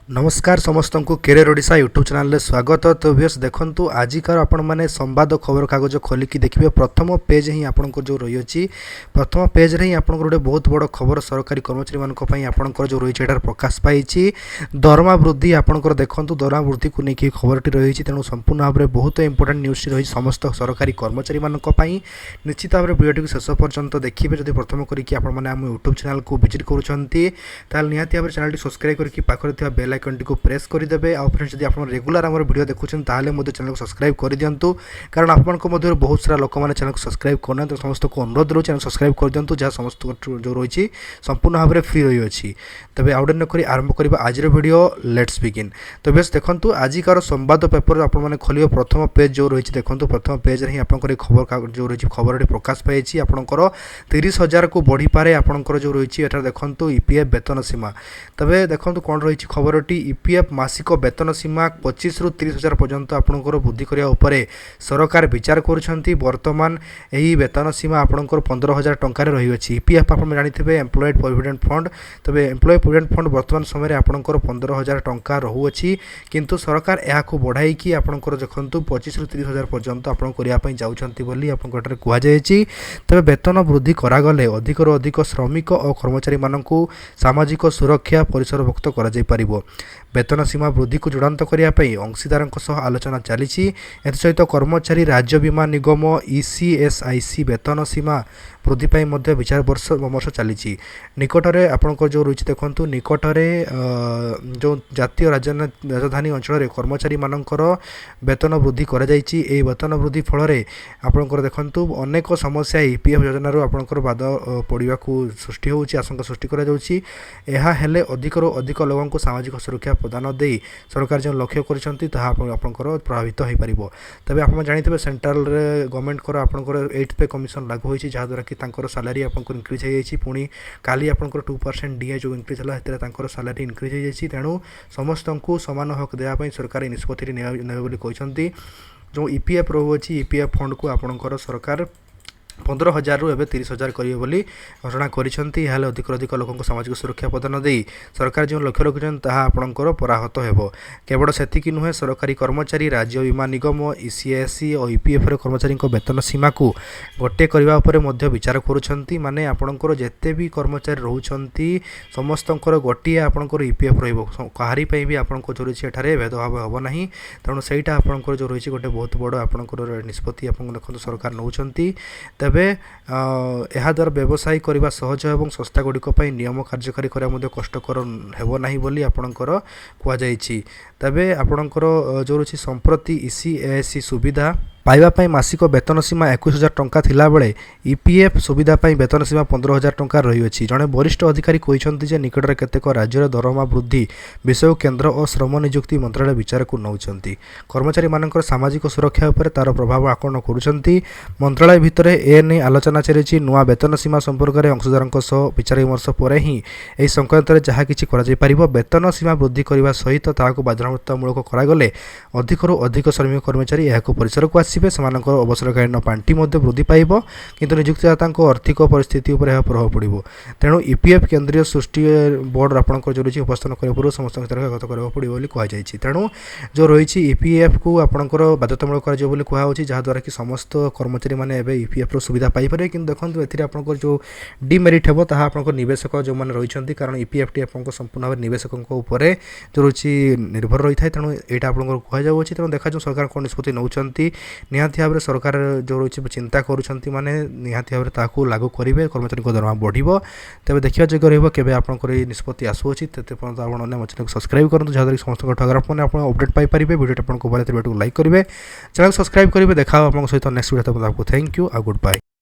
नमस्कार समस्त को कैरियर ओडिशा यूट्यूब चैनल स्वागत। तो व्यूअर्स देखंतु आजिकार आपण माने संवाद खबर कागज खोलिकी देखिए प्रथम पेज ही आपण जो रही अछि प्रथम पेज रे ही आपण गोटे बहुत बड़ खबर सरकारी कर्मचारी मान आपण जो रही एटार प्रकाश पाई दरमा वृद्धि आपण देखंतु दरमा वृद्धि को लेकिन खबरटी रही तेणु संपूर्ण भाव में बहुत इंपोर्टेंट न्यूज रही समस्त सरकारी कर्मचारी मान निश्चित भाव में वीडियो शेष पर्यंत देखिए। जब प्रथम करके आपण माने हम यूट्यूब चैनल को विजिट करूछंती ताल निहाती भाव चैनल सब्सक्राइब करके पाखरे थिबा बेल आइकन टी को प्रेस करदेवे। आ फ्रेंड्स जब आप रेगुलर आम वीडियो देखुं ताले चैनल को सब्सक्राइब कर दिंतु कारण आपको बहुत सारा लोक मैंने चैनल को सब्सक्राइब करना तो समस्त को अनुरोध रही चैनल सब्सक्राइब कर दिंतु जहाँ समस्त जो रही संपूर्ण भाव में फ्री रही है। तबे आउट नक आरंभ करवा आज वीडियो लेट्स बिगिन। तो बेस देखो आजिकार संवाद पेपर आपने खोलिए प्रथम पेज जो रही देखो प्रथम पेज ही आप खबर जो रही खबर प्रकाश पाई आपंकर 30,000 को बढ़ी पारे आपंकर जो रही देखो ईपीएफ वेतन सीमा। तबे देखो कौन रही खबरटी ईपीएफ मासिक वेतन सीमा 25 रु 30,000 पर्यंत आपंकर वृद्धि करने उपरे सरकार विचार करुछंती। वर्तमान यही वेतन सीमा आपंकर 15,000 टंकार रही है। ईपीएफ आप जानी एम्प्लॉयड प्रोविडेंट फंड। तबे एम्प्लॉय प्रोविडेंट फंड वर्तमान समय आपंकर 15,000 टंका रहुअछि किंतु सरकार यहाँ बढ़ाई कि आपंकर देखो 25 रु 30,000 पर्यंत आप करने जाऊँगी बोली आपंकर कहुई। तबे वेतन वृद्धि करागले अधिक अधिक श्रमिक और कर्मचारी मानक सामाजिक सुरक्षा परिसरभुक्त कर वेतन सीमा वृद्धि को चूड़ांत करने अंशीदार आलोचना चली। सहित कर्मचारी राज्य बीमा निगम ईसीएसआईसी वेतन सीमा वृद्धि विचार विमर्श चली। निकटरे आपंकर जो रही देखो निकटरे जो जातीय राजधानी अंचल कर्मचारी मानकर वेतन वृद्धि कर वेतन वृद्धि फल आपंकर देखो अनेक समस्या ईपीएफ योजन आपंकर बाद पड़ा सृष्टि हो आशंका सृष्टि कर अधिक अधिक लोगों को सामाजिक सुरक्षा प्रदान दे सरकार जो लक्ष्य कर प्रभावित हो पार। तबे आप जानते सेंट्रल गवर्नमेंट आपंकर 8 पे कमिशन लागू होती जहाँद्वारा कि सालारी आपको इनक्रिज हो पुणी काली आपंकर 2% डीए जो इनक्रिज है सालारी इनक्रिज हो तेणु समस्त को सामान हक देवाई सरकार निष्पत्ति ने कहते जो ईपीएफ रोचे ईपीएफ फंड को आपंकर सरकार 15,000 रु 30,000 करेंगे बोली घोषणा करिसेंती। अधिक अधिक लोक सामाजिक सुरक्षा प्रदान दे सरकार जो लक्ष्य रखिछन आपणकर पराहत हेबो। केवल सेतिकी नुहे सरकारी कर्मचारी राज्य बीमा निगम ईसीएससी और ईपीएफ कर्मचारी वेतन सीमा को गोटे करबा उपरे मध्य विचार करुछंती। माने आपणकर जेते भी कर्मचारी रहउछंती समस्तंकर गोटे आपणकर ईपीएफ रहिबो कहारी पई भी आपणको जो रही एठारे भेदभाव हेबो नाही। तेणु सेटा आपणकर जो रही गोटे बहुत बड़ आपणकर निष्पत्ति आपन देखो सरकार नउछंती। तबे द्वारा व्यवसाय करने सहज और संस्था गुड़िक नियम कार्यकारी करने कष्टकर हेबो नाही बोली आपणकर कहुई। तबे आपणकर जो रही संप्रति ईसीएससी सुविधा पाइबापी मासिक वेतन सीमा 21,000 टंका थिला बेले ईपीएफ सुविधा वेतन सीमा 15,000 टंका रही है। जड़े वरिष्ठ अधिकारी कहते निकटरे केतेक राज्यर दरमा वृद्धि विषय केन्द्र और श्रम नियुक्ति मंत्रालय विचार को नौकरी कर्मचारी मानकर सामाजिक सुरक्षा उपर तार प्रभाव आकलन करुछंती। मंत्रालय भितर एने आलोचना चली नुआ वेतन सीमा संपर्क में अंशदारों विचार विमर्श पर ही यह संक्रांत में जहाँ किसी वेतन सीमा वृद्धि करने सहित बाध्यतामूलक करागले अधिक अधिक श्रमिक कर्मचारी यह परिसर को अवसरकालीन पांठी वृद्धि पाइब किंतु नियुक्तिदाता आर्थिक परिस्थिति उपर प्रभाव पड़ो। तेणु ईपीएफ केन्द्रीय सृष्टि बोर्ड आपंकर जो रही उपस्थान करने पूर्व समस्त अवगत करा पड़ो कहुई। तेणु जो रही ईपीएफ को आपंकर बाध्यतामूलक कहुई जहाँद्वारा कि समस्त कर्मचारी मैंने ईपीएफ सुविधा पाइपर कि देखो ए जो डिमेरिट हे आप निवेशक जो मैंने रही कारण ईपीएफ टी आप संपूर्ण भाव निवेशकों जो रही निर्भर रही है। तेणु यहाँ आपको कहुई। तेणु देखा सरकार कौन निष्पत्ति नौकरी निहाती भाव सरकार जो रही चिंता करुँच माने निहाती भाव ताकू लागू करेंगे कर्मचारी दरमा बढ़ो। तेज देखा जोग्य रही आपंकर निष्पत्ति आसूसी तेत पर्यटन आप चैनल को सब्सक्राइब करूँ जहाँद्वारा समस्त अगर आप अपडेट पाइपर वीडियो आपको भले वीडियो को लाइक करेंगे चैनल सब्सक्राइब करेंगे। देखा आप सहित नेक्स्ट वीडियो आपको थैंक यू आ गुड बाय।